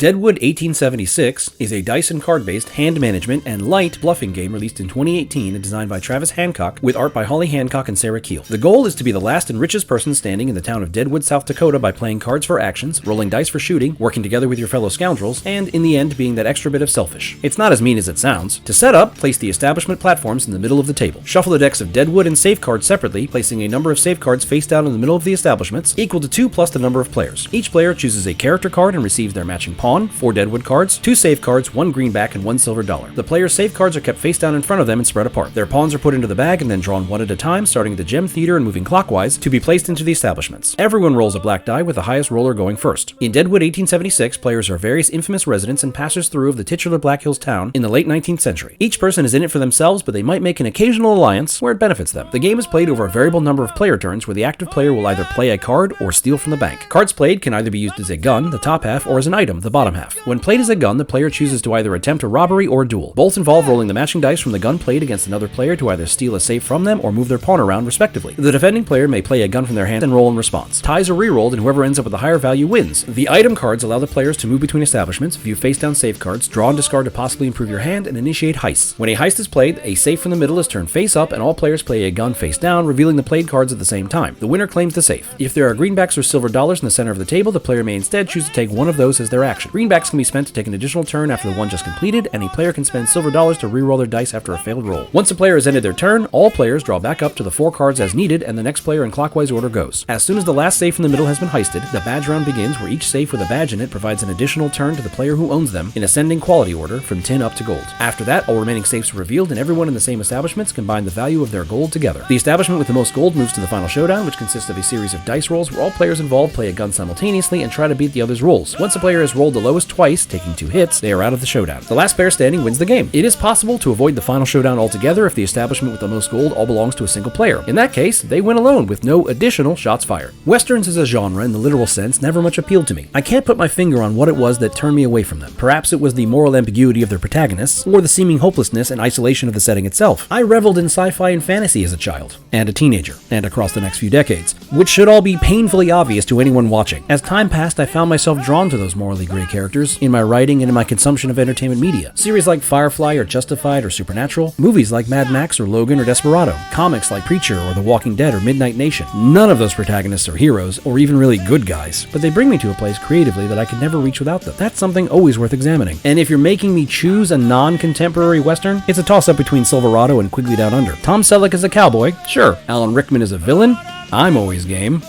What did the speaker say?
Deadwood 1876 is a dice and card-based hand management and light bluffing game released in 2018 and designed by Travis Hancock with art by Holly Hancock and Sarah Keel. The goal is to be the last and richest person standing in the town of Deadwood, South Dakota by playing cards for actions, rolling dice for shooting, working together with your fellow scoundrels, and in the end being that extra bit of selfish. It's not as mean as it sounds. To set up, place the establishment platforms in the middle of the table. Shuffle the decks of Deadwood and safe cards separately, placing a number of safe cards face down in the middle of the establishments, equal to 2 plus the number of players. Each player chooses a character card and receives their matching pawn, 4 Deadwood cards, 2 safe cards, 1 greenback, and 1 silver dollar. The player's safe cards are kept face down in front of them and spread apart. Their pawns are put into the bag and then drawn one at a time, starting at the gem theater and moving clockwise, to be placed into the establishments. Everyone rolls a black die with the highest roller going first. In Deadwood 1876, players are various infamous residents and passers through of the titular Black Hills town in the late 19th century. Each person is in it for themselves, but they might make an occasional alliance where it benefits them. The game is played over a variable number of player turns, where the active player will either play a card or steal from the bank. Cards played can either be used as a gun, the top half, or as an item, the bottom half. When played as a gun, the player chooses to either attempt a robbery or a duel. Both involve rolling the matching dice from the gun played against another player to either steal a safe from them or move their pawn around, respectively. The defending player may play a gun from their hand and roll in response. Ties are re-rolled, and whoever ends up with the higher value wins. The item cards allow the players to move between establishments, view face-down safe cards, draw and discard to possibly improve your hand, and initiate heists. When a heist is played, a safe from the middle is turned face up, and all players play a gun face down, revealing the played cards at the same time. The winner claims the safe. If there are greenbacks or silver dollars in the center of the table, the player may instead choose to take one of those as their action. Greenbacks can be spent to take an additional turn after the one just completed, and a player can spend silver dollars to re-roll their dice after a failed roll. Once a player has ended their turn, all players draw back up to the 4 cards as needed, and the next player in clockwise order goes. As soon as the last safe in the middle has been heisted, the badge round begins, where each safe with a badge in it provides an additional turn to the player who owns them in ascending quality order from tin up to gold. After that, all remaining safes are revealed, and everyone in the same establishments combine the value of their gold together. The establishment with the most gold moves to the final showdown, which consists of a series of dice rolls where all players involved play a gun simultaneously and try to beat the other's rolls. Once a player has rolled the lowest twice, taking 2 hits, they are out of the showdown. The last player standing wins the game. It is possible to avoid the final showdown altogether if the establishment with the most gold all belongs to a single player. In that case, they win alone with no additional shots fired. Westerns as a genre in the literal sense never much appealed to me. I can't put my finger on what it was that turned me away from them. Perhaps it was the moral ambiguity of their protagonists, or the seeming hopelessness and isolation of the setting itself. I reveled in sci-fi and fantasy as a child, and a teenager, and across the next few decades, which should all be painfully obvious to anyone watching. As time passed, I found myself drawn to those morally gray characters in my writing and in my consumption of entertainment media. Series like Firefly or Justified or Supernatural, movies like Mad Max or Logan or Desperado, comics like Preacher or The Walking Dead or Midnight Nation. None of those protagonists are heroes, or even really good guys, but they bring me to a place creatively that I could never reach without them. That's something always worth examining. And if you're making me choose a non-contemporary Western, it's a toss-up between Silverado and Quigley Down Under. Tom Selleck is a cowboy, sure. Alan Rickman is a villain, I'm always game.